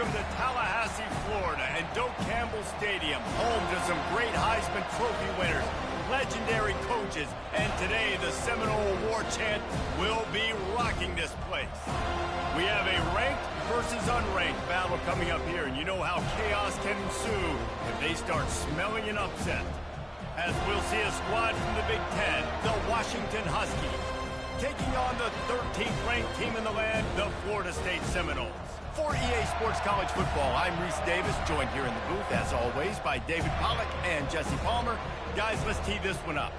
Welcome to Tallahassee, Florida, and Doak Campbell Stadium, home to some great Heisman Trophy winners, legendary coaches, and today the Seminole War Chant will be rocking this place. We have a ranked versus unranked battle coming up here, and you know how chaos can ensue if they start smelling an upset. As we'll see a squad from the Big Ten, the Washington Huskies, taking on the 13th ranked team in the land, the Florida State Seminoles. For EA Sports College Football, I'm Reese Davis, joined here in the booth, as always, by David Pollack and Jesse Palmer. Guys, let's tee this one up.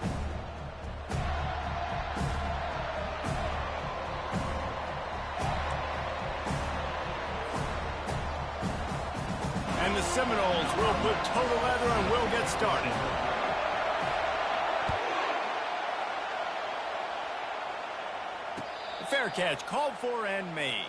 And the Seminoles will put total leather and we'll get started. Fair catch, called for and made.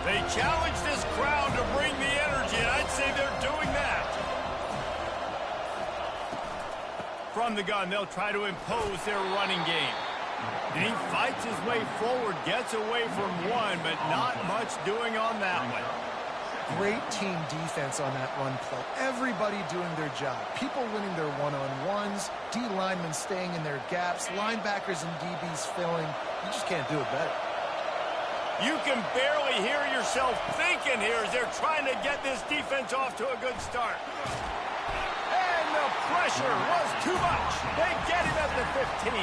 They challenge this crowd to bring the energy, and I'd say they're doing that. From the gun, they'll try to impose their running game. And he fights his way forward, gets away from one, but not much doing on that one. Great team defense on that run play. Everybody doing their job. People winning their one-on-ones, D linemen staying in their gaps, linebackers and DBs filling. You just can't do it better. You can barely hear yourself thinking here as they're trying to get this defense off to a good start. And the pressure was too much. They get him at the 15.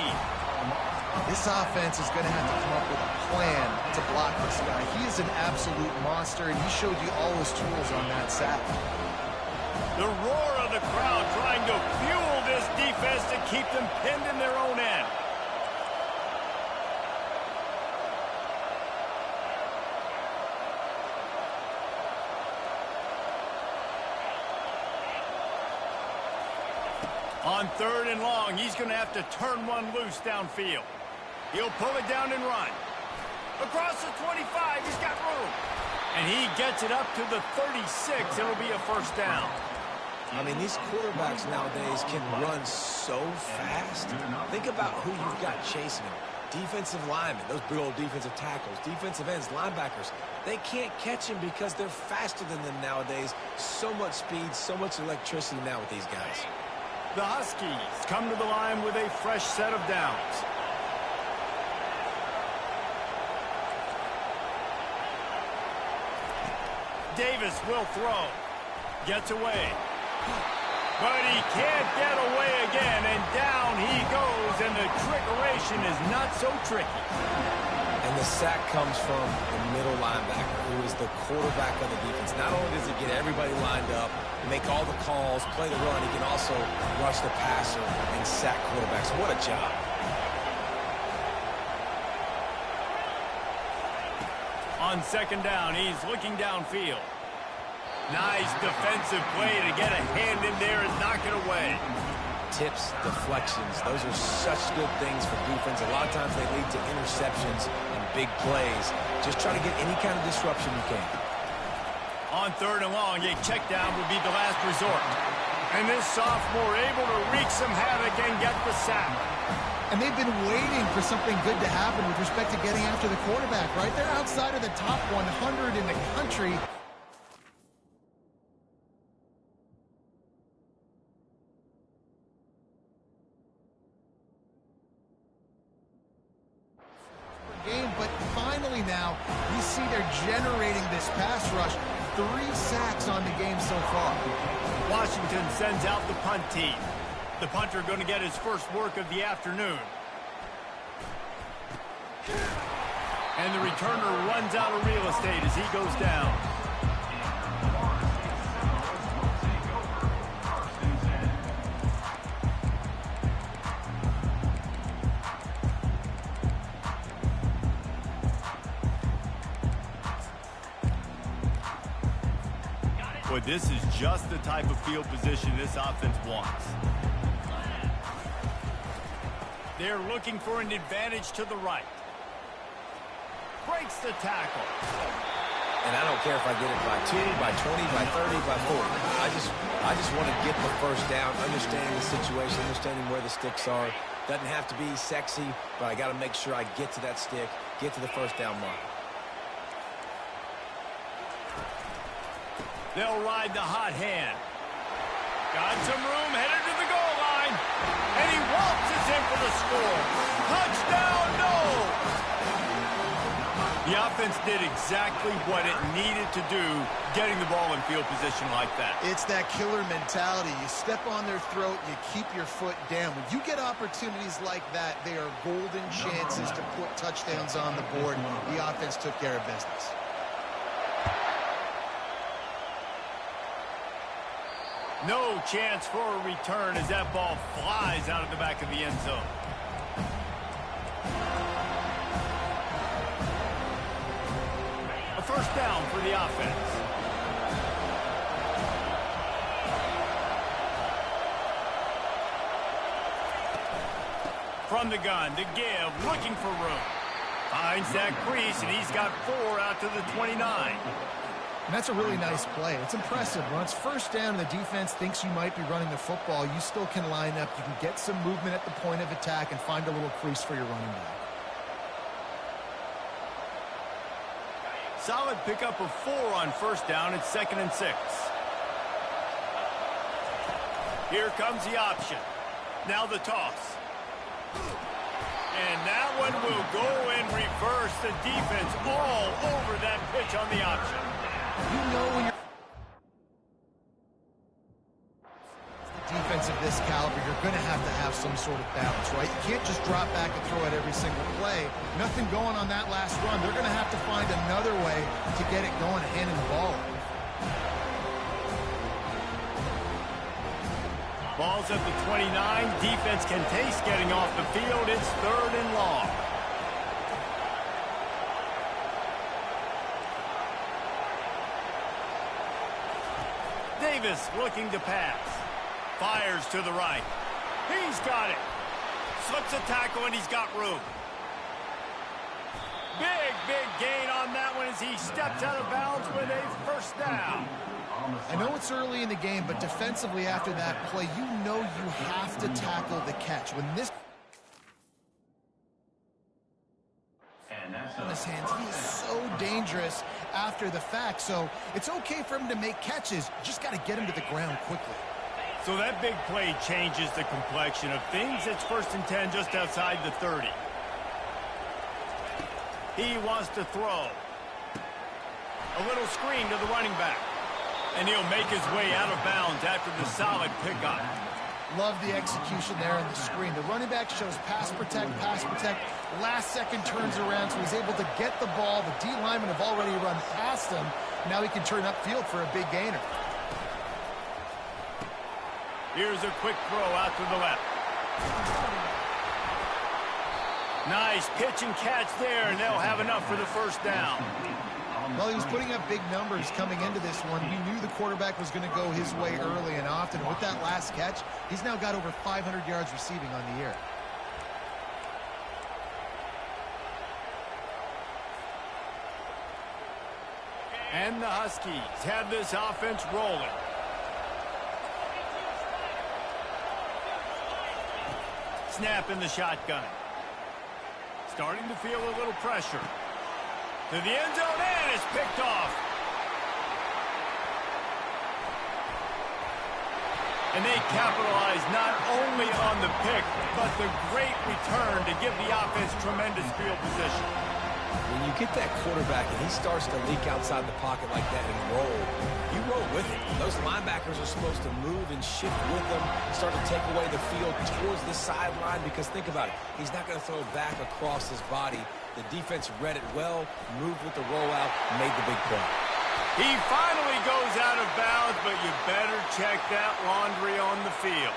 This offense is going to have to come up with a plan to block this guy. He is an absolute monster, and he showed you all his tools on that sack. The roar of the crowd trying to fuel this defense to keep them pinned in their own end. On 3rd and long, he's going to have to turn one loose downfield. He'll pull it down and run. Across the 25, he's got room. And he gets it up to the 36. It'll be a first down. I mean, these quarterbacks nowadays can run so fast. Think about who you've got chasing him. Defensive linemen, those big old defensive tackles, defensive ends, linebackers. They can't catch him because they're faster than them nowadays. So much speed, so much electricity now with these guys. The Huskies come to the line with a fresh set of downs. Davis will throw. Gets away. But he can't get away again, and down he goes, and the trickeration is not so tricky. And the sack comes from the middle linebacker, who is the quarterback of the defense. Not only does he get everybody lined up, make all the calls, play the run, he can also rush the passer and sack quarterbacks. What a job. On 2nd down, he's looking downfield. Nice defensive play to get a hand in there and knock it away. tips, deflections. Those are such good things for defense. A lot of times they lead to interceptions and big plays. Just try to get any kind of disruption you can. On 3rd and long, a check down would be the last resort. And this sophomore able to wreak some havoc and get the sack. And they've been waiting for something good to happen with respect to getting after the quarterback, right? They're outside of the top 100 in the country. But finally now, we see they're generating this pass rush. 3 sacks on the game so far. Washington sends out the punt team. The punter going to get his first work of the afternoon. And the returner runs out of real estate as he goes down. Boy, this is just the type of field position this offense wants. They're looking for an advantage to the right. Breaks the tackle. And I don't care if I get it by 2, by 20, by 30, by 40. I just want to get the first down, understanding the situation, understanding where the sticks are. Doesn't have to be sexy, but I got to make sure I get to that stick, get to the first down mark. They'll ride the hot hand. Got some room, headed to the goal line. And he waltzes in for the score. Touchdown, no! The offense did exactly what it needed to do, getting the ball in field position like that. It's that killer mentality. You step on their throat, you keep your foot down. When you get opportunities like that, they are golden chances to put touchdowns on the board. The offense took care of business. No chance for a return as that ball flies out of the back of the end zone. A first down for the offense. From the gun to give, looking for room. Finds that crease, and he's got 4 out to the 29. And that's a really nice play. It's impressive. When it's first down and the defense thinks you might be running the football, you still can line up. You can get some movement at the point of attack and find a little crease for your running back. Solid pickup of 4 on first down. It's 2nd and 6. Here comes the option. Now the toss. And that one will go in reverse. The defense all over that pitch on the option. You know when you're defense of this caliber, you're going to have some sort of balance, right? You can't just drop back and throw it every single play. Nothing going on that last run. They're going to have to find another way to get it going and handing the ball. Ball's at the 29. Defense can taste getting off the field. It's 3rd and long. Davis looking to pass. Fires to the right. He's got it. Slips a tackle and he's got room. Big gain on that one as he steps out of bounds with a first down. I know it's early in the game, but defensively after that play, you know you have to tackle the catch. When this in his hands, he is so dangerous after the fact. So it's okay for him to make catches. You just got to get him to the ground quickly. So that big play changes the complexion of things. It's 1st and 10 just outside the 30. He wants to throw. A little screen to the running back. And he'll make his way out of bounds after the solid pickup. Love the execution there on the screen. The running back shows pass protect. Last second turns around, so he's able to get the ball. The D linemen have already run past him. Now he can turn upfield for a big gainer. Here's a quick throw out to the left. Nice pitch and catch there, and they'll have enough for the first down. Well, he was putting up big numbers coming into this one. We knew the quarterback was going to go his way early and often. And with that last catch, he's now got over 500 yards receiving on the year. And the Huskies have this offense rolling. Snap in the shotgun. Starting to feel a little pressure. To the end zone, and it's picked off. And they capitalize not only on the pick, but the great return to give the offense tremendous field position. When you get that quarterback and he starts to leak outside the pocket like that and roll, you roll with it. Those linebackers are supposed to move and shift with them, start to take away the field towards the sideline, because think about it, he's not going to throw back across his body. The defense read it well, moved with the rollout, made the big play. He finally goes out of bounds, but you better check that laundry on the field.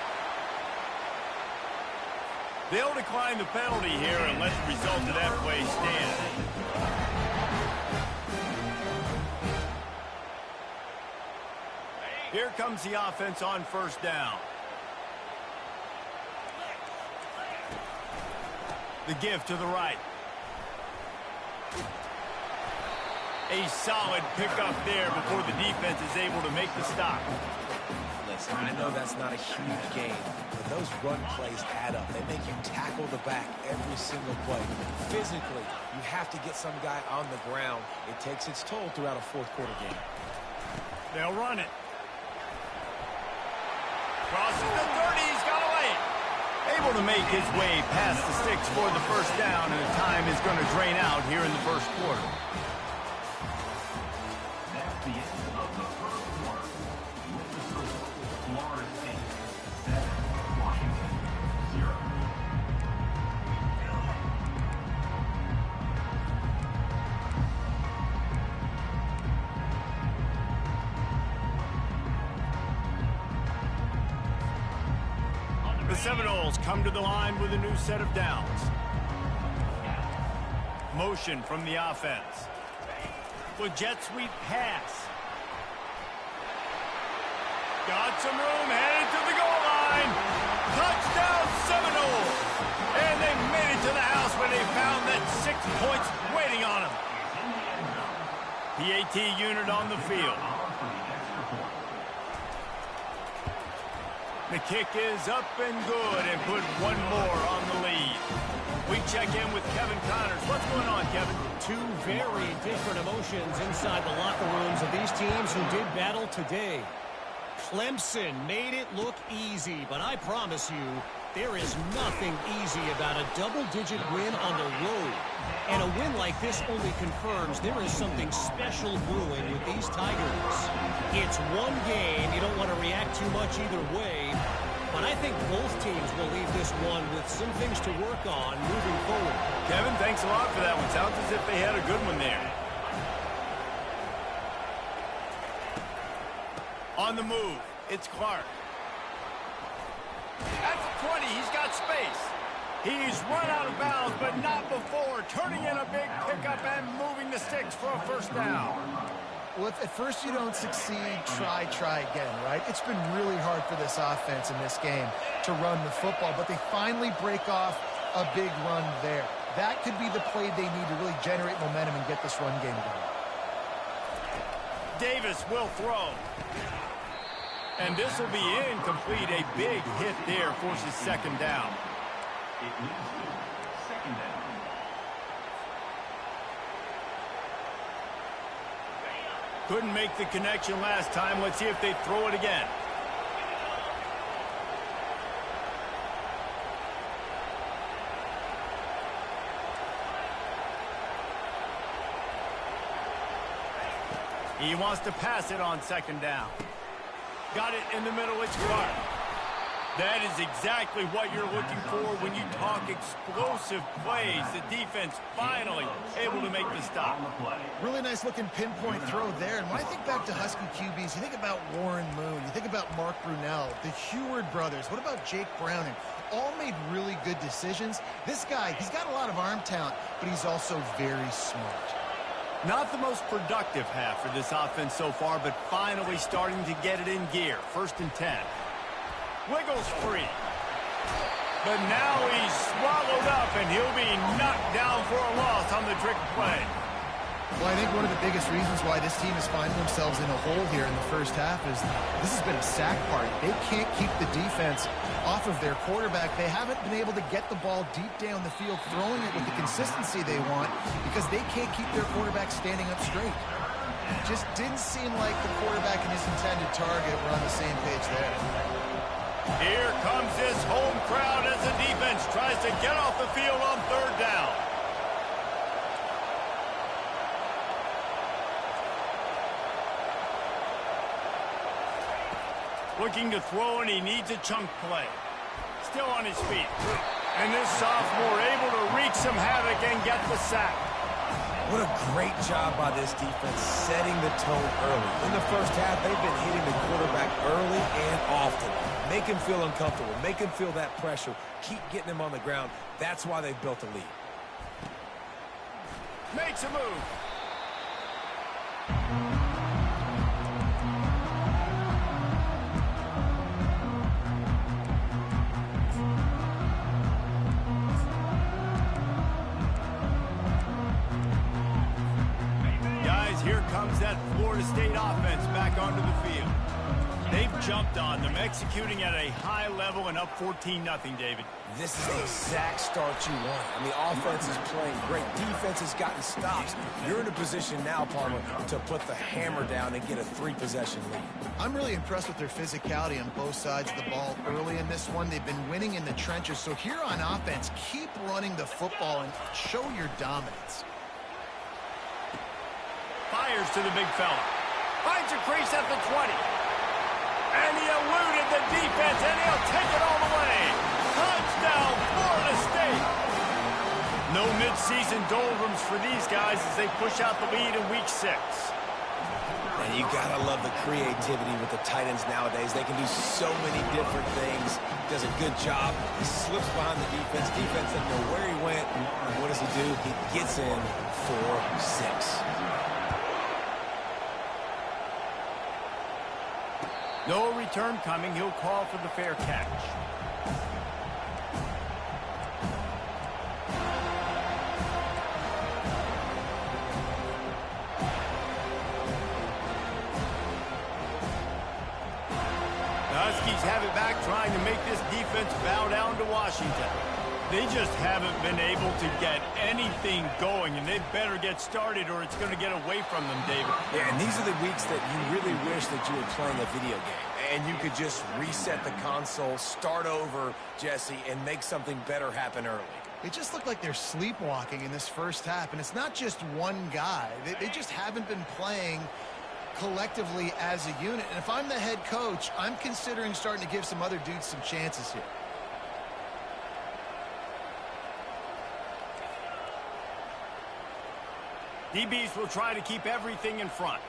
They'll decline the penalty here and let the result of that play stand. Here comes the offense on first down. The give to the right. A solid pickup there before the defense is able to make the stop. Listen, I know that's not a huge game, but those run plays add up. They make you tackle the back every single play. Physically, you have to get some guy on the ground. It takes its toll throughout a fourth quarter game. They'll run it. Crosses the 30, he's got away. Able to make his way past the sticks for the first down, and the time is going to drain out here in the first quarter. That's the end of the first quarter. With the score, Florida State 7, Washington 0. The Seminoles come to the line with a new set of downs. Motion from the offense. With jet sweep pass. Got some room, headed to the goal line. Touchdown Seminoles! And they made it to the house when they found that 6 points waiting on them. PAT unit on the field. The kick is up and good, and put one more on the lead. We check in with Kevin Connors. What's going on, Kevin? Two very different emotions inside the locker rooms of these teams who did battle today. Clemson made it look easy, but I promise you, there is nothing easy about a double-digit win on the road. And a win like this only confirms there is something special brewing with these Tigers. It's one game. You don't want to react too much either way. But I think both teams will leave this one with some things to work on moving forward. Kevin, thanks a lot for that one. Sounds as if they had a good one there. On the move, it's Clark. At the 20, he's got space. He's run out of bounds, but not before turning in a big pickup and moving the sticks for a first down. Well, if at first you don't succeed, try again, right? It's been really hard for this offense in this game to run the football, but they finally break off a big run there. That could be the play they need to really generate momentum and get this run game going. Davis will throw. And this will be incomplete. A big hit there forces second down. It leads to second down. Couldn't make the connection last time. Let's see if they throw it again. He wants to pass it on second down. Got it in the middle. It's Clark. That is exactly what you're looking for when you talk explosive plays. The defense finally able to make the stop. Really nice looking pinpoint throw there. And when I think back to Husky QBs, you think about Warren Moon, you think about Mark Brunell, the Heward brothers. What about Jake Browning? All made really good decisions. This guy, he's got a lot of arm talent, but he's also very smart. Not the most productive half for this offense so far, but finally starting to get it in gear. 1st and 10. Wiggles free. But now he's swallowed up, and he'll be knocked down for a loss on the trick play. Well, I think one of the biggest reasons why this team is finding themselves in a hole here in the first half is this has been a sack party. They can't keep the defense off of their quarterback. They haven't been able to get the ball deep down the field, throwing it with the consistency they want because they can't keep their quarterback standing up straight. Just didn't seem like the quarterback and his intended target were on the same page there. Here comes this home crowd as the defense tries to get off the field on 3rd down. Looking to throw, and he needs a chunk play. Still on his feet. And this sophomore able to wreak some havoc and get the sack. What a great job by this defense setting the tone early. In the first half, they've been hitting the quarterback early and often. Make him feel uncomfortable. Make him feel that pressure. Keep getting him on the ground. That's why they've built a lead. Makes a move. Here comes that Florida State offense back onto the field. They've jumped on them, executing at a high level and up 14-0, David. This is the exact start you want. I mean, offense is playing great. Defense has gotten stops. You're in a position now, Palmer, to put the hammer down and get a 3-possession lead. I'm really impressed with their physicality on both sides of the ball early in this one. They've been winning in the trenches. So here on offense, keep running the football and show your dominance. Fires to the big fella. Finds a crease at the 20. And he eluded the defense, and he'll take it all the way. Touchdown, Florida State. No midseason doldrums for these guys as they push out the lead in Week 6. And you gotta love the creativity with the tight ends nowadays. They can do so many different things. Does a good job. He slips behind the defense. Defense doesn't know where he went. And what does he do? He gets in for 6. No return coming. He'll call for the fair catch. The Huskies have it back, trying to make this defense bow down to Washington. They just haven't been able to get anything going, and they better get started or it's going to get away from them, David. Yeah, and these are the weeks that you really wish that you were playing a video game and you could just reset the console, start over, Jesse, and make something better happen early. It just looked like they're sleepwalking in this first half, and it's not just one guy. They just haven't been playing collectively as a unit. And if I'm the head coach, I'm considering starting to give some other dudes some chances here. DBs will try to keep everything in front.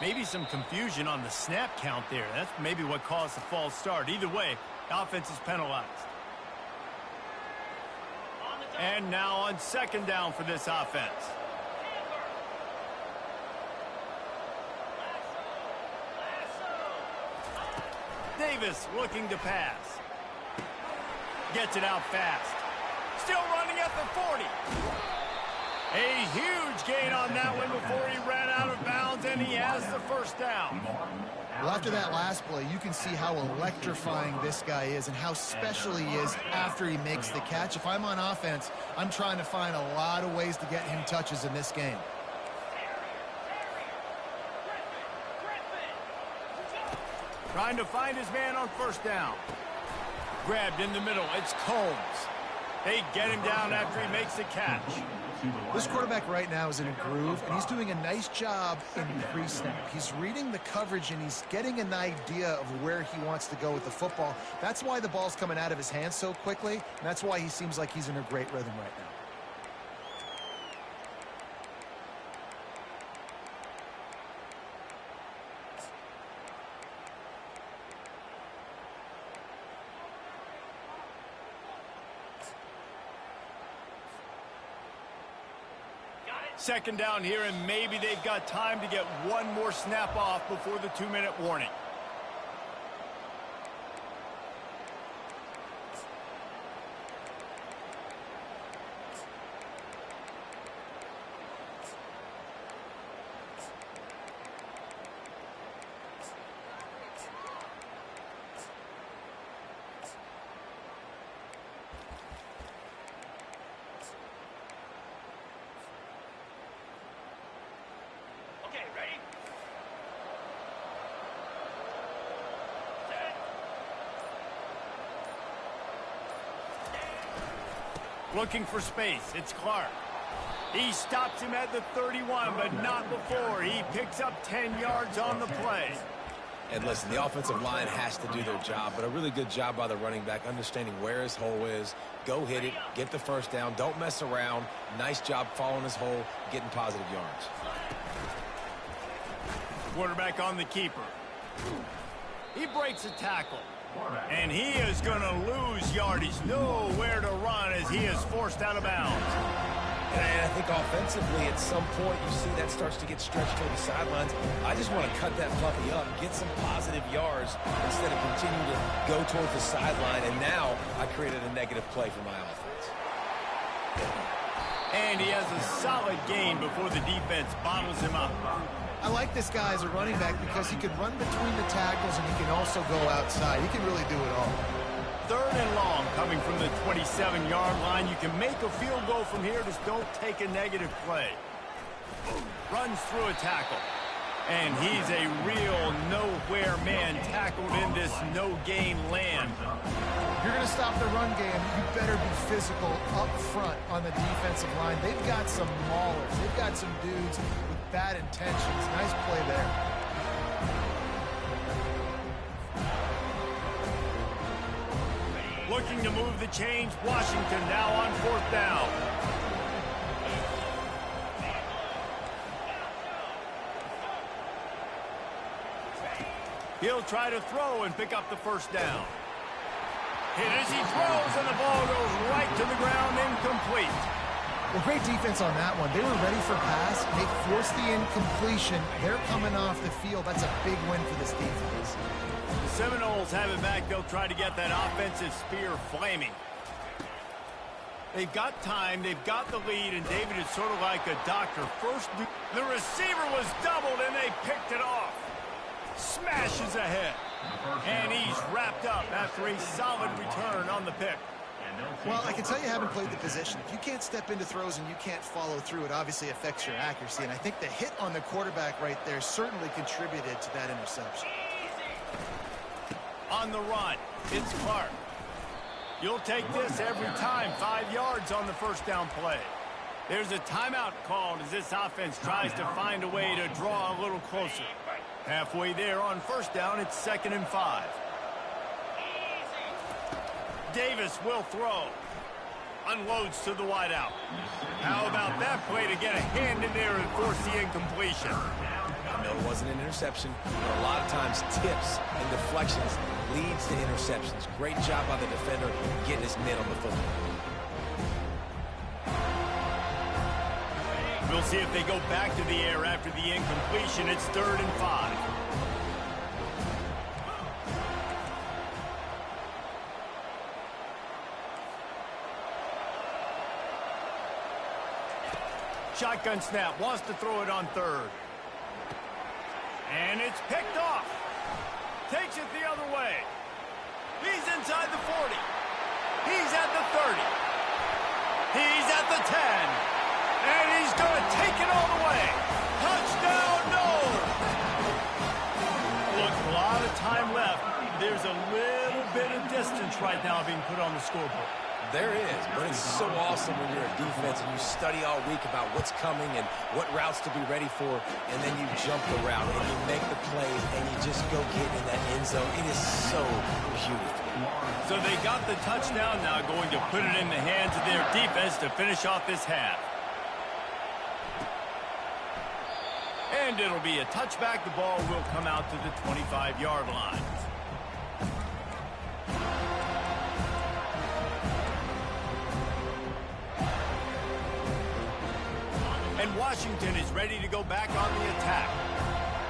Maybe some confusion on the snap count there. That's maybe what caused the false start. Either way, the offense is penalized. And now on 2nd down for this offense. Davis looking to pass. Gets it out fast. Still running at the 40. A huge gain on that one before he ran out of bounds, and he has the 1st down. Well, after that last play, you can see how electrifying this guy is and how special he is after he makes the catch. If I'm on offense, I'm trying to find a lot of ways to get him touches in this game. Trying to find his man on 1st down. Grabbed in the middle. It's Combs. They get him down after he makes the catch. This quarterback right now is in a groove, and he's doing a nice job in pre-snap. He's reading the coverage, and he's getting an idea of where he wants to go with the football. That's why the ball's coming out of his hands so quickly, and that's why he seems like he's in a great rhythm right now. second down here, and maybe they've got time to get one more snap off before the 2-minute warning. Looking for space. It's Clark. He stops him at the 31, but not before. He picks up 10 yards on the play. And listen, the offensive line has to do their job, but a really good job by the running back understanding where his hole is. Go hit it, get the first down, don't mess around. Nice job following his hole, getting positive yards. Quarterback on the keeper. He breaks a tackle. And he is going to lose yardage. Nowhere to run as he is forced out of bounds. And I think offensively, at some point, you see that starts to get stretched toward the sidelines. I just want to cut that puppy up, get some positive yards instead of continuing to go towards the sideline. And now I created a negative play for my offense. And he has a solid gain before the defense bottles him up. I like this guy as a running back because he can run between the tackles and he can also go outside. He can really do it all. 3rd and long coming from the 27-yard line. You can make a field goal from here. Just don't take a negative play. Runs through a tackle. And he's a real nowhere man tackled in this no-gain land. If you're going to stop the run game, you better be physical up front on the defensive line. They've got some maulers. They've got some dudes with bad intentions. Nice play there. Looking to move the chains. Washington now on 4th down. He'll try to throw and pick up the first down. Hit as he throws, and the ball goes right to the ground, incomplete. Well, great defense on that one. They were ready for pass. They forced the incompletion. They're coming off the field. That's a big win for this defense. The Seminoles have it back. They'll try to get that offensive spear flaming. They've got time. They've got the lead, and David is sort of like a doctor. First, the receiver was doubled, and they picked it off. Smashes ahead. And he's wrapped up after a solid return on the pick. Well, I can tell you haven't played the position. If you can't step into throws and you can't follow through, it obviously affects your accuracy. And I think the hit on the quarterback right there certainly contributed to that interception. On the run, it's Clark. You'll take this every time. 5 yards on the first down play. There's a timeout called as this offense tries to find a way to draw a little closer. Halfway there on first down, it's 2nd and 5. Davis will throw. Unloads to the wideout. How about that play to get a hand in there and force the incompletion? I know it wasn't an interception, but a lot of times tips and deflections leads to interceptions. Great job by the defender getting his mitt on the football. We'll see if they go back to the air after the incompletion. It's 3rd and 5. Shotgun snap. Wants to throw it on 3rd. And it's picked off. Takes it the other way. He's inside the 40. He's at the 30. He's at the 10. And he's going to take it all the way. Touchdown, no! Look, a lot of time left. There's a little bit of distance right now being put on the scoreboard. There is, but it's so awesome when you're a defense and you study all week about what's coming and what routes to be ready for, and then you jump the route and you make the plays and you just go get in that end zone. It is so beautiful. So they got the touchdown, now going to put it in the hands of their defense to finish off this half. And it'll be a touchback. The ball will come out to the 25-yard line. And Washington is ready to go back on the attack.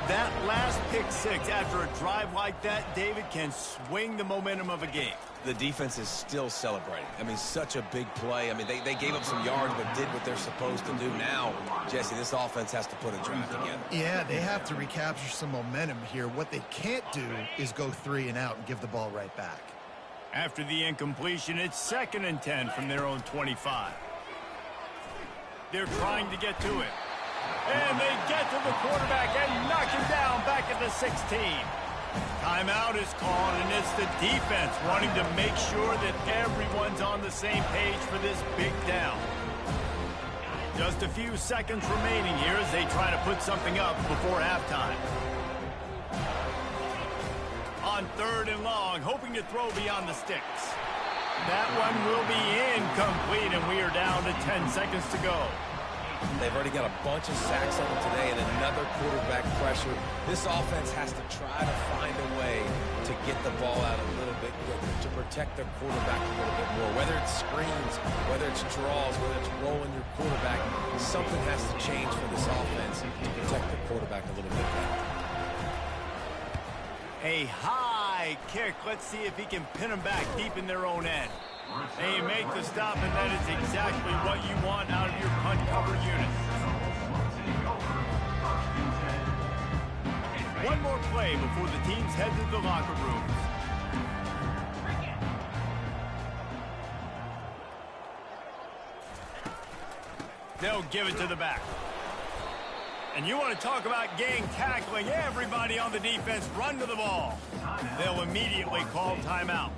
That last pick six after a drive like that, David, can swing the momentum of a game. The defense is still celebrating. I mean, such a big play. I mean, they gave up some yards but did what they're supposed to do. Now, Jesse, this offense has to put a drive together. Yeah, they have to recapture some momentum here. What they can't do is go 3 and out and give the ball right back. After the incompletion, it's 2nd and 10 from their own 25. They're trying to get to it. And they get to the quarterback and knock him down back at the 16. Timeout is called, and it's the defense wanting to make sure that everyone's on the same page for this big down. Just a few seconds remaining here as they try to put something up before halftime. On 3rd and long, hoping to throw beyond the sticks. That one will be incomplete, and we are down to 10 seconds to go. They've already got a bunch of sacks on them today and another quarterback pressure. This offense has to try to find a way to get the ball out a little bit quicker, to protect their quarterback a little bit more. Whether it's screens, whether it's draws, whether it's rolling your quarterback, something has to change for this offense to protect the quarterback a little bit better. A high kick. Let's see if he can pin them back deep in their own end. They make the stop, and that is exactly what you want out of your punt cover unit. One more play before the teams head to the locker rooms. They'll give it to the back. And you want to talk about gang tackling, everybody on the defense run to the ball. They'll immediately call timeout.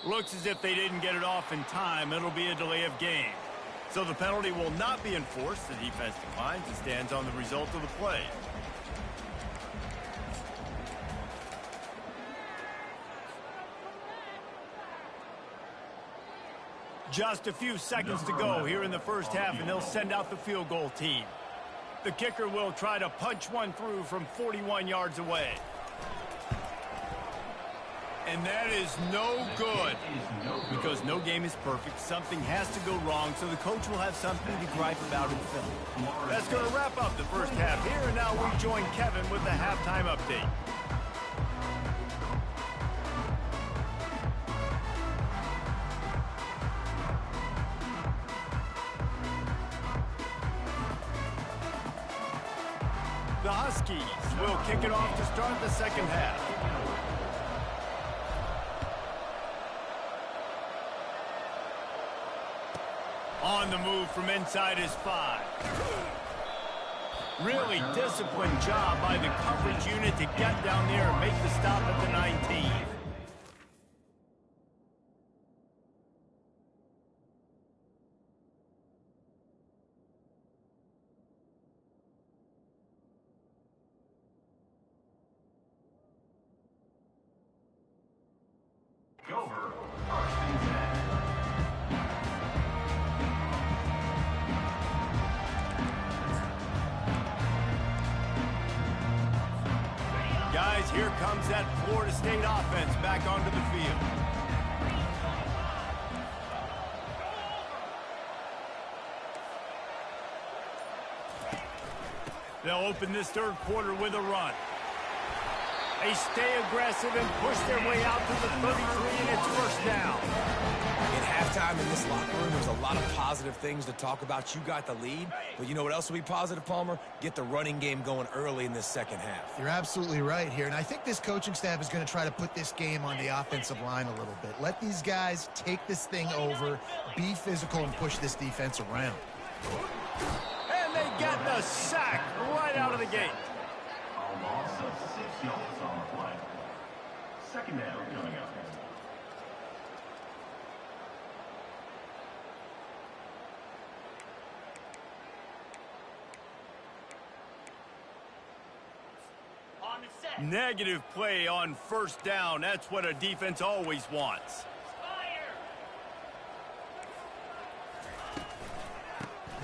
Looks as if they didn't get it off in time. It'll be a delay of game. So the penalty will not be enforced. The defense declines and stands on the result of the play. Just a few seconds to go here in the first half, and they'll send out the field goal team. The kicker will try to punch one through from 41 yards away. And that is no good. Because no game is perfect, something has to go wrong, so the coach will have something to gripe about in film. That's going to wrap up the first half here, and now we join Kevin with the halftime update. The Huskies will kick it off to start the second half. On the move from inside his 5. Really disciplined job by the coverage unit to get down there and make the stop at the 19. Over. First and 10. Guys, here comes that Florida State offense back onto the field. They'll open this third quarter with a run. They stay aggressive and push their way out to the 33, and it's first down. In halftime in this locker room, there's a lot of positive things to talk about. You got the lead, but you know what else will be positive, Palmer? Get the running game going early in this second half. You're absolutely right here, and I think this coaching staff is going to try to put this game on the offensive line a little bit. Let these guys take this thing over, be physical, and push this defense around. And they get the sack right out of the gate. A loss of 6 yards on the play. Second down coming up. On the set. Negative play on first down. That's what a defense always wants.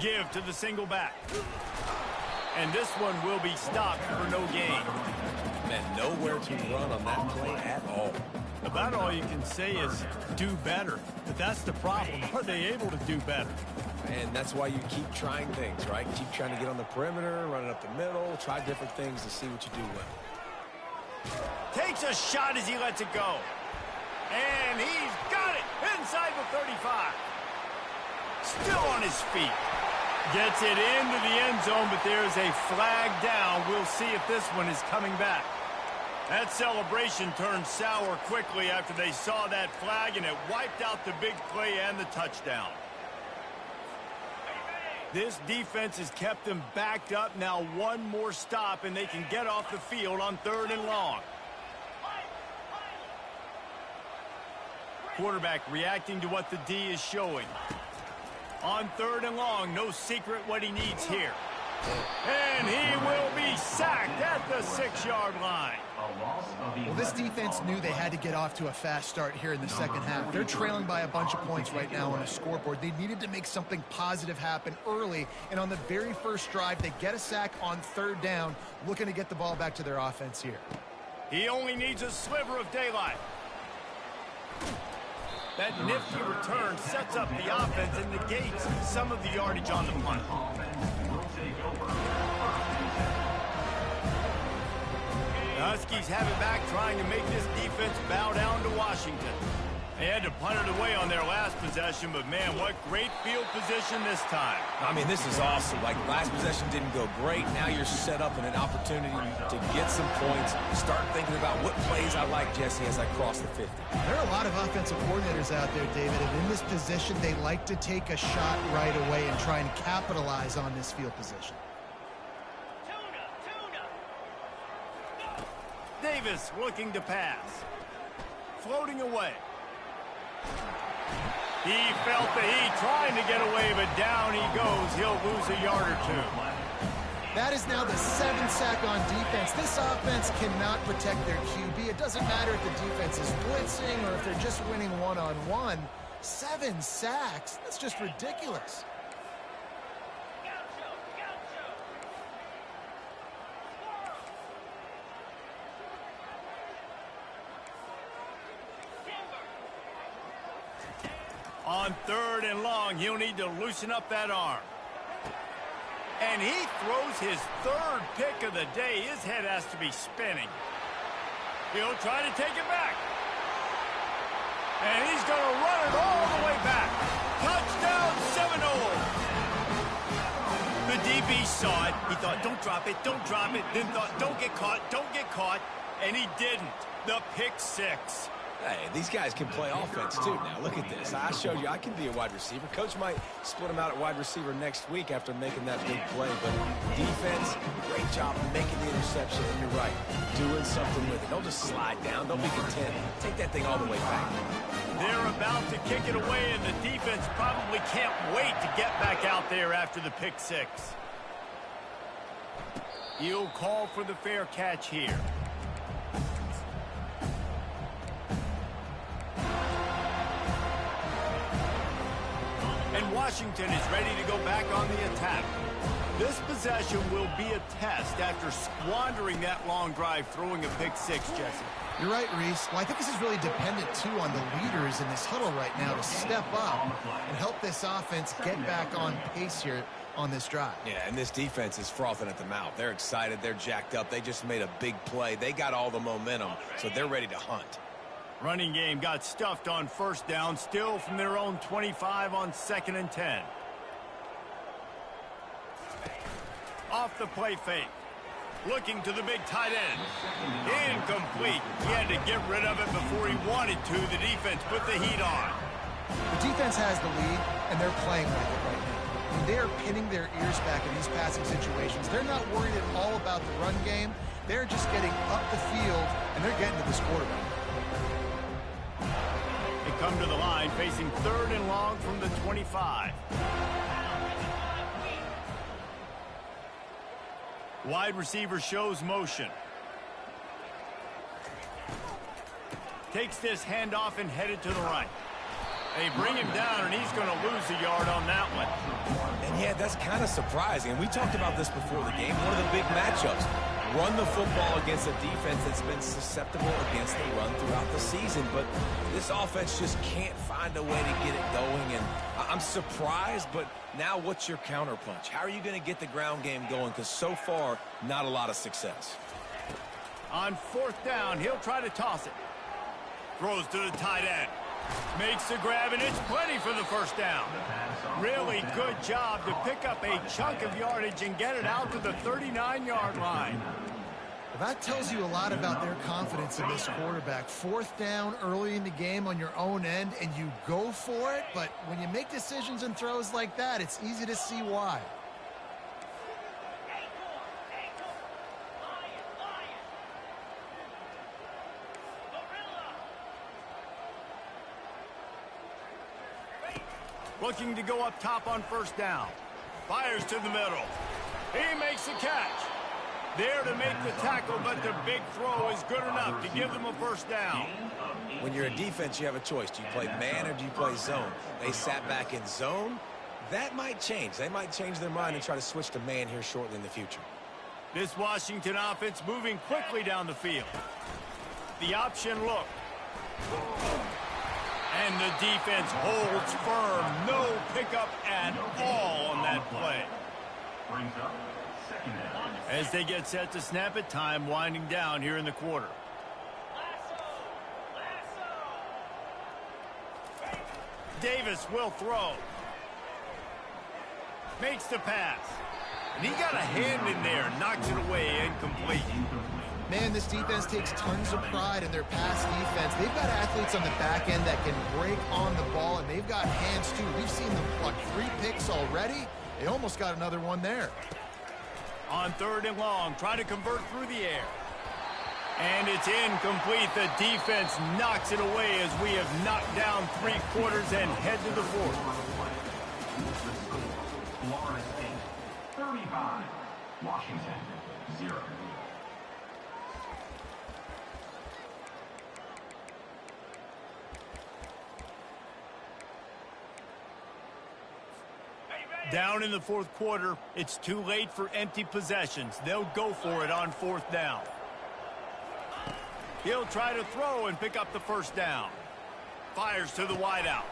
Give to the single back. And this one will be stopped for no gain. Man, nowhere to run on that play at all. About all you can say is do better. But that's the problem. Are they able to do better? And that's why you keep trying things, right? Keep trying to get on the perimeter, running up the middle, try different things to see what you do well. Takes a shot as he lets it go. And he's got it inside the 35. Still on his feet. Gets it into the end zone, but there's a flag down. We'll see if this one is coming back. That celebration turned sour quickly after they saw that flag, and it wiped out the big play and the touchdown. This defense has kept them backed up. Now one more stop, and they can get off the field on 3rd and long. Quarterback reacting to what the D is showing. On 3rd and long, no secret what he needs here. And he will be sacked at the 6-yard line. Well, this defense knew they had to get off to a fast start here in the second half. They're trailing by a bunch of points right now on the scoreboard. They needed to make something positive happen early, and on the very first drive, they get a sack on 3rd down, looking to get the ball back to their offense here. He only needs a sliver of daylight. That nifty return sets up the offense and negates some of the yardage on the punt. The Huskies have it back, trying to make this defense bow down to Washington. They had to punt it away on their last possession, but man, what great field position this time. I mean, this is awesome. Like, last possession didn't go great. Now you're set up in an opportunity to get some points. Start thinking about what plays I like, Jesse, as I cross the 50. There are a lot of offensive coordinators out there, David, and in this position, they like to take a shot right away and try and capitalize on this field position. Davis looking to pass. Floating away. He felt the heat trying to get away, but down he goes. He'll lose a yard or two. That is now the 7th sack on defense. This offense cannot protect their QB. It doesn't matter if the defense is blitzing or if they're just winning one-on-one. 7 sacks? That's just ridiculous. On 3rd and long, he'll need to loosen up that arm. And he throws his 3rd pick of the day. His head has to be spinning. He'll try to take it back. And he's going to run it all the way back. Touchdown, Seminole. The DB saw it. He thought, don't drop it, don't drop it. Then thought, don't get caught, don't get caught. And he didn't. The pick 6. Hey, these guys can play offense, too. Now, look at this. I showed you I can be a wide receiver. Coach might split him out at wide receiver next week after making that big play. But defense, great job making the interception. And you're right, doing something with it. Don't just slide down. Don't be content. Take that thing all the way back. They're about to kick it away, and the defense probably can't wait to get back out there after the pick 6. He'll call for the fair catch here. And Washington is ready to go back on the attack. This possession will be a test after squandering that long drive, throwing a pick 6, Jesse. You're right, Reese. Well, I think this is really dependent, too, on the leaders in this huddle right now to step up and help this offense get back on pace here on this drive. Yeah, and this defense is frothing at the mouth. They're excited. They're jacked up. They just made a big play. They got all the momentum, so they're ready to hunt. Running game got stuffed on 1st down, still from their own 25 on 2nd and 10. Off the play fake. Looking to the big tight end. Incomplete. He had to get rid of it before he wanted to. The defense put the heat on. The defense has the lead, and they're playing like it right now. I mean, they are pinning their ears back in these passing situations. They're not worried at all about the run game. They're just getting up the field, and they're getting to this quarterback. They come to the line, facing 3rd and long from the 25. Wide receiver shows motion. Takes this handoff and headed to the right. They bring him down, and he's going to lose a yard on that one. And yeah, that's kind of surprising. And we talked about this before the game. One of the big matchups. Run the football against a defense that's been susceptible against the run throughout the season. But this offense just can't find a way to get it going. And I'm surprised, but now what's your counterpunch? How are you going to get the ground game going? Because so far, not a lot of success. On 4th down, he'll try to toss it. Throws to the tight end. Makes the grab, and it's plenty for the first down. Really good job to pick up a chunk of yardage and get it out to the 39-yard line. Well, that tells you a lot about their confidence in this quarterback. 4th down early in the game on your own end, and you go for it. But when you make decisions and throws like that, it's easy to see why. Looking to go up top on 1st down. Fires to the middle. He makes the catch. There to make the tackle, but the big throw is good enough to give them a 1st down. When you're a defense, you have a choice. Do you play man or do you play zone? They sat back in zone. That might change. They might change their mind and try to switch to man here shortly in the future. This Washington offense moving quickly down the field. The option look. And the defense holds firm. No pickup at all on that play. Brings up 2nd down. As they get set to snap it, time winding down here in the quarter. Davis will throw. Makes the pass. And he got a hand in there. Knocks it away, incomplete. Man, this defense takes tons of pride in their pass defense. They've got athletes on the back end that can break on the ball, and they've got hands, too. We've seen them pluck 3 picks already. They almost got another one there. On 3rd and long, trying to convert through the air. And it's incomplete. The defense knocks it away as we have knocked down 3 quarters and head to the 4th. Florida State 35, Washington 0. Down in the 4th quarter, it's too late for empty possessions. They'll go for it on 4th down. He'll try to throw and pick up the 1st down. Fires to the wideout.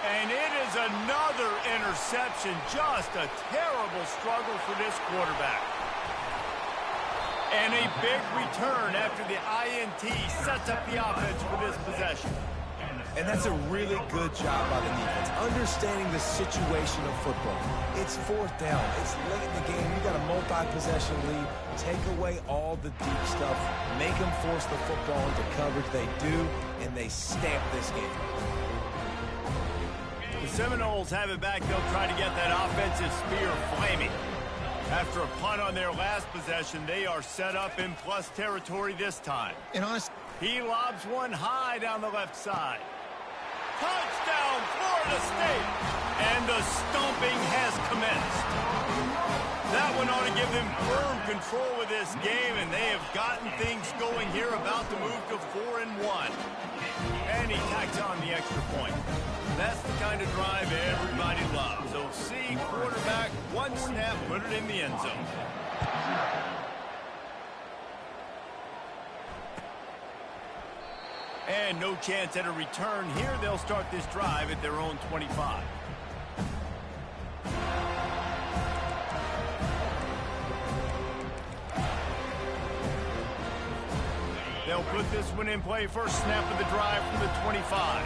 And it is another interception. Just a terrible struggle for this quarterback. And a big return after the INT sets up the offense for this possession. And that's a really good job by the defense, understanding the situation of football. It's 4th down. It's late in the game. You got a multi-possession lead. Take away all the deep stuff. Make them force the football into coverage. They do, and they stamp this game. The Seminoles have it back. They'll try to get that offensive spear flaming. After a punt on their last possession, they are set up in plus territory this time. And honestly, he lobs one high down the left side. Touchdown, Florida State! And the stomping has commenced. That one ought to give them firm control of this game, and they have gotten things going here, about to move to 4-1. And he tacks on the extra point. That's the kind of drive everybody loves. So see, quarterback, one snap, put it in the end zone. And no chance at a return here. They'll start this drive at their own 25. They'll put this one in play. First snap of the drive from the 25.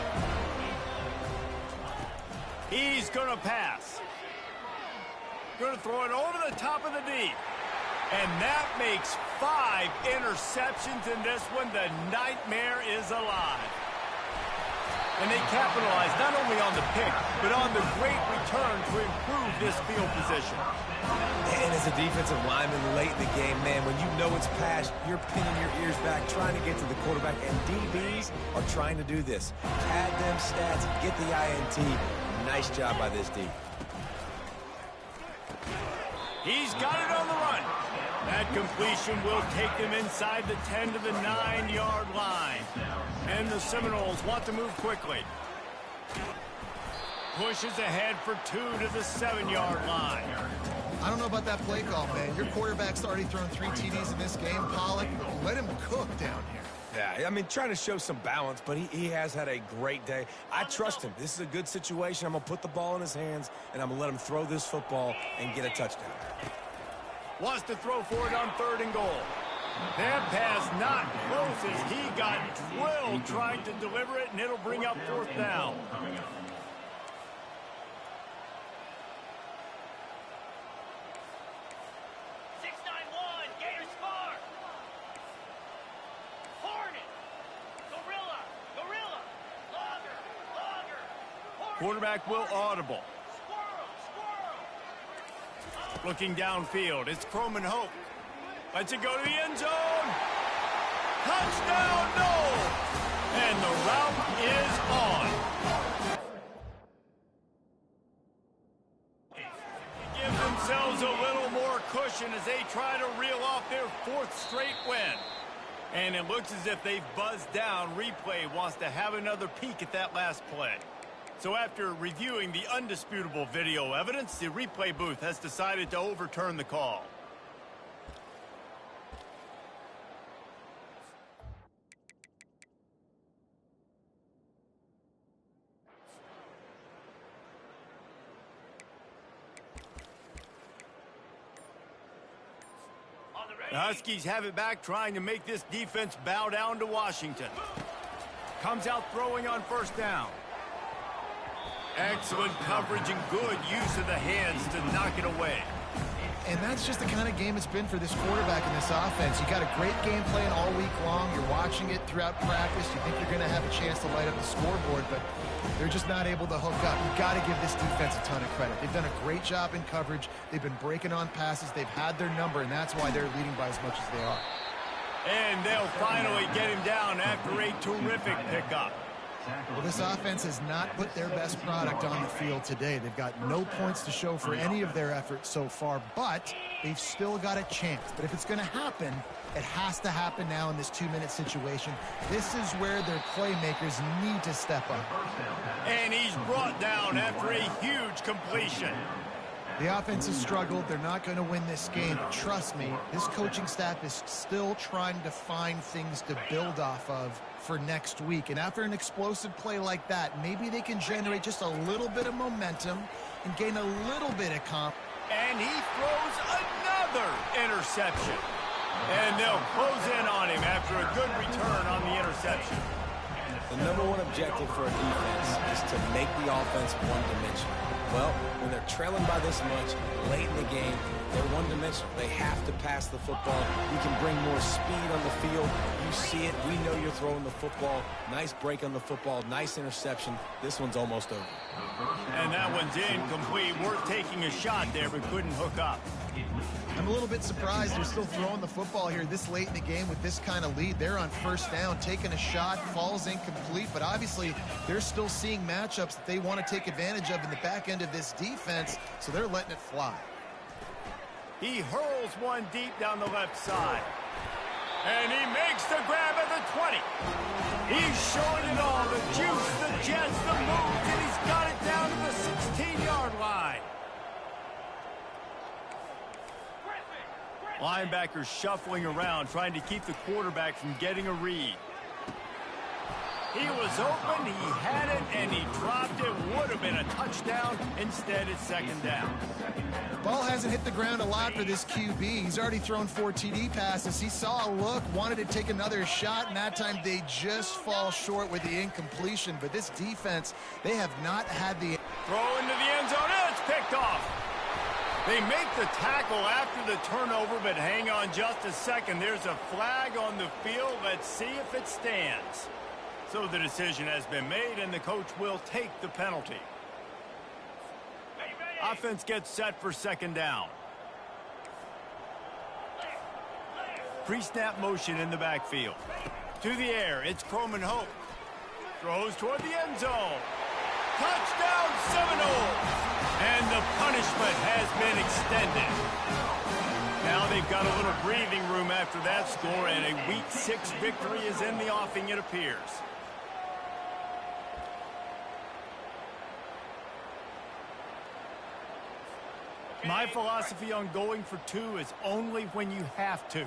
He's going to pass. Going to throw it over the top of the D. And that makes 5 interceptions in this one. The nightmare is alive. And they capitalize not only on the pick, but on the great return to improve this field position. And as a defensive lineman late in the game, man, when you know it's past, you're pinning your ears back, trying to get to the quarterback. And DBs are trying to do this. Pad them stats, get the INT. Nice job by this D. He's got it on the run. That completion will take them inside the 10 to the 9-yard line. And the Seminoles want to move quickly. Pushes ahead for 2 to the 7-yard line. I don't know about that play call, man. Your quarterback's already thrown 3 TDs in this game, Pollock. Let him cook down here. Yeah, I mean, trying to show some balance, but he has had a great day. I trust him. This is a good situation. I'm going to put the ball in his hands, and I'm going to let him throw this football and get a touchdown. Wants to throw for it on 3rd and goal. That pass not close as he got drilled trying to deliver it, and it'll bring up 4th down. Quarterback will audible. Looking downfield, it's Croman Hope. Lets it go to the end zone. Touchdown, no! And the route is on. Give themselves a little more cushion as they try to reel off their 4th straight win. And it looks as if they've buzzed down. Replay wants to have another peek at that last play. So after reviewing the undisputable video evidence, the replay booth has decided to overturn the call. The Huskies have it back, trying to make this defense bow down to Washington. Comes out throwing on 1st down. Excellent coverage and good use of the hands to knock it away. And that's just the kind of game it's been for this quarterback in this offense. You got a great game plan all week long. You're watching it throughout practice. You think you're going to have a chance to light up the scoreboard, but they're just not able to hook up. You've got to give this defense a ton of credit. They've done a great job in coverage. They've been breaking on passes. They've had their number, and that's why they're leading by as much as they are. And they'll finally get him down after a terrific pickup. Well, this offense has not put their best product on the field today. They've got no points to show for any of their efforts so far, but they've still got a chance. But if it's going to happen, it has to happen now in this 2-minute situation. This is where their playmakers need to step up. And he's brought down after a huge completion. The offense has struggled. They're not going to win this game. But trust me, this coaching staff is still trying to find things to build off of for next week. And after an explosive play like that, maybe they can generate just a little bit of momentum and gain a little bit of confidence. And he throws another interception. And they'll close in on him after a good return on the interception. The #1 objective for a defense is to make the offense one-dimensional. Well, when they're trailing by this much late in the game, they're one-dimensional. They have to pass the football. You can bring more speed on the field. You see it. We know you're throwing the football. Nice break on the football. Nice interception. This one's almost over. And that one's incomplete. Worth taking a shot there, but couldn't hook up. I'm a little bit surprised they're still throwing the football here this late in the game with this kind of lead. They're on 1st down, taking a shot, falls incomplete, but obviously they're still seeing matchups that they want to take advantage of in the back end of this defense, so they're letting it fly. He hurls one deep down the left side. And he makes the grab at the 20. He's showing it all, the juice, the jets, the moves, and he's got it down to the 16-yard line. Linebackers shuffling around, trying to keep the quarterback from getting a read. He was open, he had it, and he dropped it. Would have been a touchdown. Instead, it's 2nd down. Ball hasn't hit the ground a lot for this QB. He's already thrown 4 TD passes. He saw a look, wanted to take another shot, and that time they just fall short with the incompletion. But this defense, they have not had the... Throw into the end zone, and it's picked off. They make the tackle after the turnover, but hang on just a second. There's a flag on the field. Let's see if it stands. So the decision has been made, and the coach will take the penalty. Offense gets set for 2nd down. Pre-snap motion in the backfield. To the air, it's Croman Hope. Throws toward the end zone. Touchdown Seminoles! And the punishment has been extended. Now they've got a little breathing room after that score, and a Week 6 victory is in the offing, it appears. My philosophy on going for 2 is only when you have to.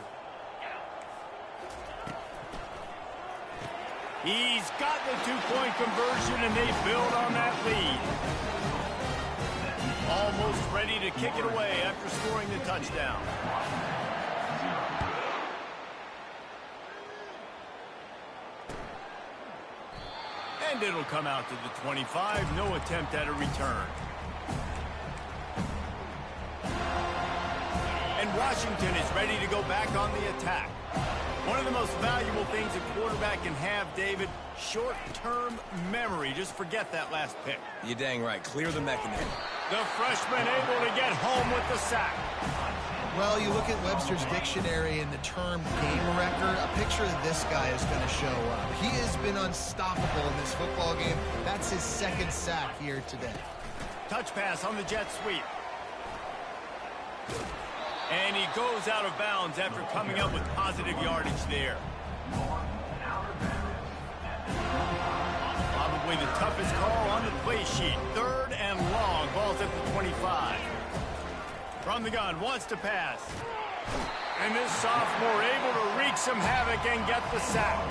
He's got the 2-point conversion, and they build on that lead. Almost ready to kick it away after scoring the touchdown. And it'll come out to the 25. No attempt at a return. And Washington is ready to go back on the attack. One of the most valuable things a quarterback can have, David, short-term memory. Just forget that last pick. You're dang right. Clear the mechanism. The freshman able to get home with the sack. Well, you look at Webster's dictionary and the term game wrecker, a picture of this guy is going to show up. He has been unstoppable in this football game. That's his 2nd sack here today. Touch pass on the jet sweep. And he goes out of bounds after coming up with positive yardage there. Probably the toughest call on the play sheet. 3rd and long. Ball's at the 25. From the gun, wants to pass. And this sophomore able to wreak some havoc and get the sack.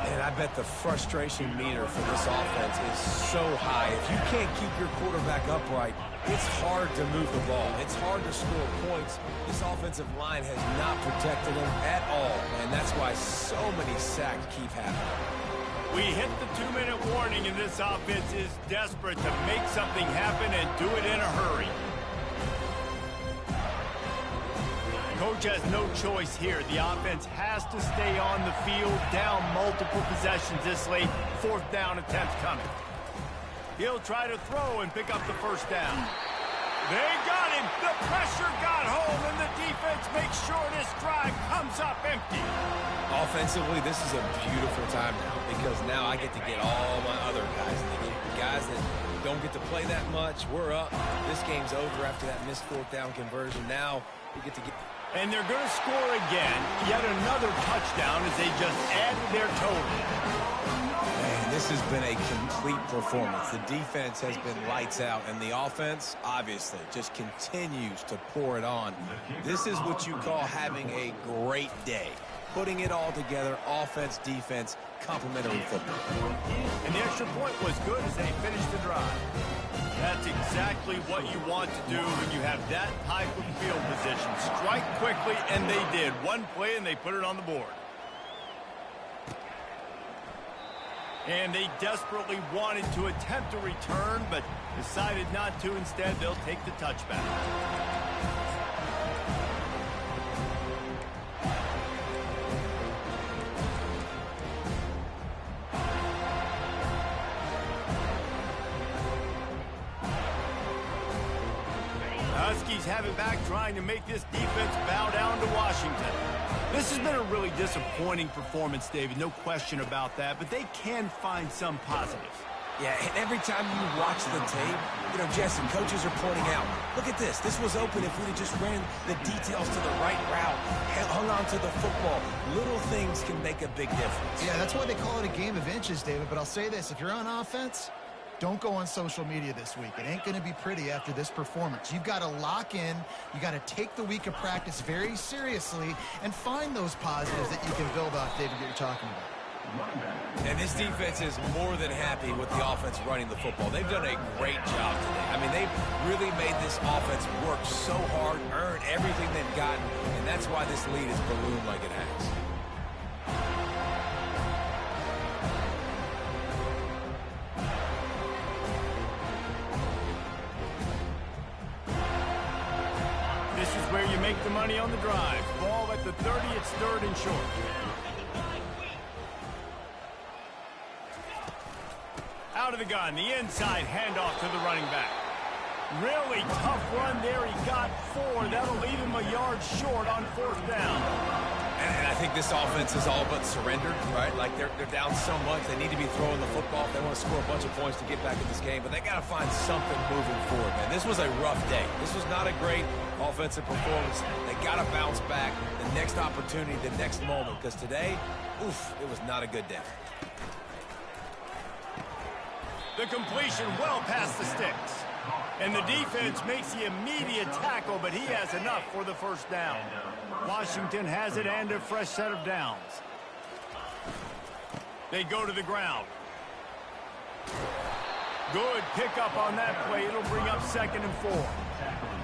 And I bet the frustration meter for this offense is so high. If you can't keep your quarterback upright, it's hard to move the ball. It's hard to score points. This offensive line has not protected him at all, and that's why so many sacks keep happening. We hit the 2-minute warning, and this offense is desperate to make something happen and do it in a hurry. Coach has no choice here. The offense has to stay on the field, down multiple possessions this late. 4th down attempt coming. He'll try to throw and pick up the 1st down. They got him. The pressure got home, and the defense makes sure this drive comes up empty. Offensively, this is a beautiful time now because now I get to get all my other guys in the game. Guys that don't get to play that much, we're up. This game's over after that missed 4th down conversion. Now we get to get... And they're going to score again. Yet another touchdown as they just added their total. Man, this has been a complete performance. The defense has been lights out, and the offense, obviously, just continues to pour it on. This is what you call having a great day. Putting it all together, offense, defense, complementary football. And the extra point was good as they finished the drive. That's exactly what you want to do when you have that type of field position. Strike quickly, and they did. One play, and they put it on the board. And they desperately wanted to attempt a return, but decided not to. Instead, they'll take the touchback. Huskies have it back, trying to make this defense bow down to Washington. This has been a really disappointing performance, David, no question about that, but they can find some positives. Yeah, and every time you watch the tape, you know, Jesse, coaches are pointing out, look at this. This was open if we'd have just ran the details to the right route, hung on to the football. Little things can make a big difference. Yeah, that's why they call it a game of inches, David, but I'll say this. If you're on offense, don't go on social media this week. It ain't going to be pretty after this performance. You've got to lock in. You got to take the week of practice very seriously and find those positives that you can build off, David, that you're talking about. And this defense is more than happy with the offense running the football. They've done a great job today. I mean, they've really made this offense work so hard, earn everything they've gotten, and that's why this lead has ballooned like it has. This is where you make the money on the drive. Ball at the 30, it's 3rd and short. Out of the gun, the inside handoff to the running back. Really tough run there. He got 4. That'll leave him a yard short on 4th down. And I think this offense is all but surrendered, right? Like they're down so much. They need to be throwing the football if they want to score a bunch of points to get back in this game. But they got to find something moving forward, man. This was a rough day. This was not a great offensive performance. They got to bounce back the next opportunity, the next moment. Because today, oof, it was not a good day. The completion well past the sticks. And the defense makes the immediate tackle, but he has enough for the first down. Washington has it and a fresh set of downs. They go to the ground. Good pickup on that play. It'll bring up 2nd and 4.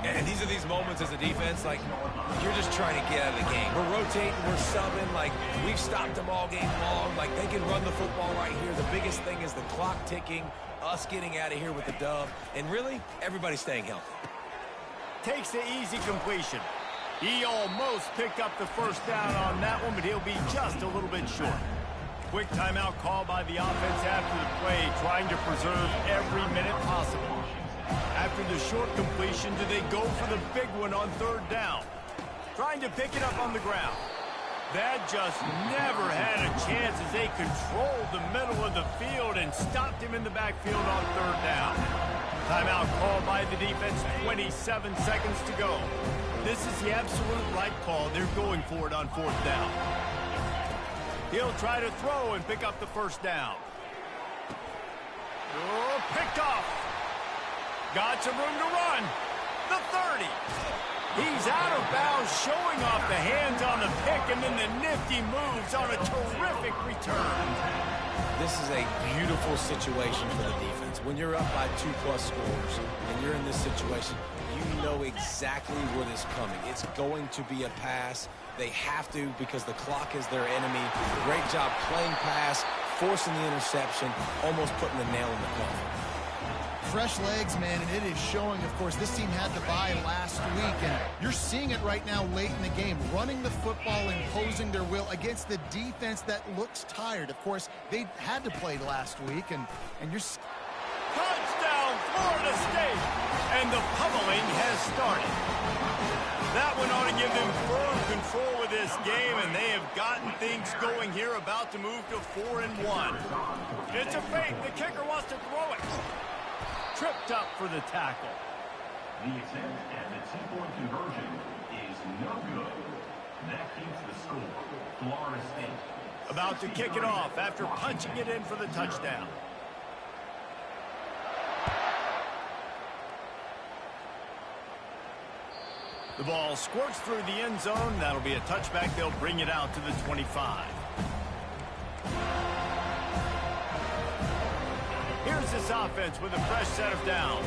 And these are these moments as a defense, like, you're just trying to get out of the game. We're rotating, we're subbing, like, we've stopped them all game long. Like, they can run the football right here. The biggest thing is the clock ticking, us getting out of here with the dub, and really, everybody staying healthy. Takes the easy completion. He almost picked up the first down on that one, but he'll be just a little bit short. Quick timeout call by the offense after the play, trying to preserve every minute possible. After the short completion, do they go for the big one on 3rd down? Trying to pick it up on the ground. That just never had a chance as they controlled the middle of the field and stopped him in the backfield on 3rd down. Timeout called by the defense, 27 seconds to go. This is the absolute right call. They're going for it on 4th down. He'll try to throw and pick up the first down. Oh, picked off. Got some room to run. The 30. He's out of bounds, showing off the hands on the pick, and then the nifty moves on a terrific return. This is a beautiful situation for the defense. When you're up by 2+ scores and you're in this situation, you know exactly what is coming. It's going to be a pass. They have to because the clock is their enemy. Great job playing pass, forcing the interception, almost putting the nail in the coffin. Fresh legs, man, and it is showing. Of course, this team had the bye last week, and you're seeing it right now late in the game, running the football, imposing their will against the defense that looks tired. Of course, they had to play last week, and you're... Touchdown, Florida State! And the pummeling has started. That one ought to give them firm control of this game, and they have gotten things going here, about to move to 4-1. It's a fake. The kicker wants to throw it. Tripped up for the tackle. The attempt at the 2-point conversion is no good. That keeps the score. Florida State. About to kick it off after punching it in for the touchdown. The ball squirts through the end zone. That'll be a touchback. They'll bring it out to the 25. Here's this offense with a fresh set of downs.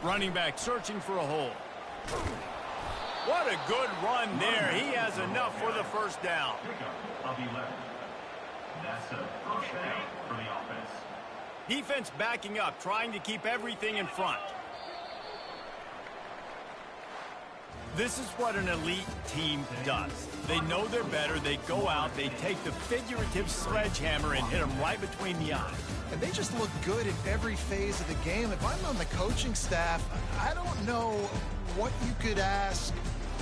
Running back searching for a hole. What a good run there. He has enough for the first down. Pickup of 11. That's a first down for the offense. Defense backing up, trying to keep everything in front. This is what an elite team does. They know they're better. They go out. They take the figurative sledgehammer and hit them right between the eyes. And they just look good in every phase of the game. If I'm on the coaching staff, I don't know what you could ask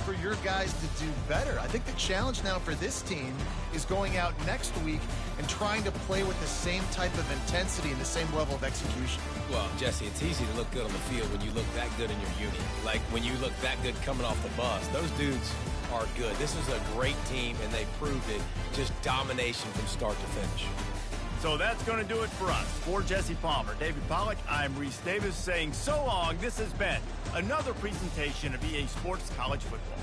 for your guys to do better. I think the challenge now for this team is going out next week and trying to play with the same type of intensity and the same level of execution. Well, Jesse, it's easy to look good on the field when you look that good in your unit. Like when you look that good coming off the bus. Those dudes are good. This is a great team, and they proved it. Just domination from start to finish. So that's going to do it for us. For Jesse Palmer, David Pollack, I'm Reese Davis saying so long. This has been another presentation of EA Sports College Football.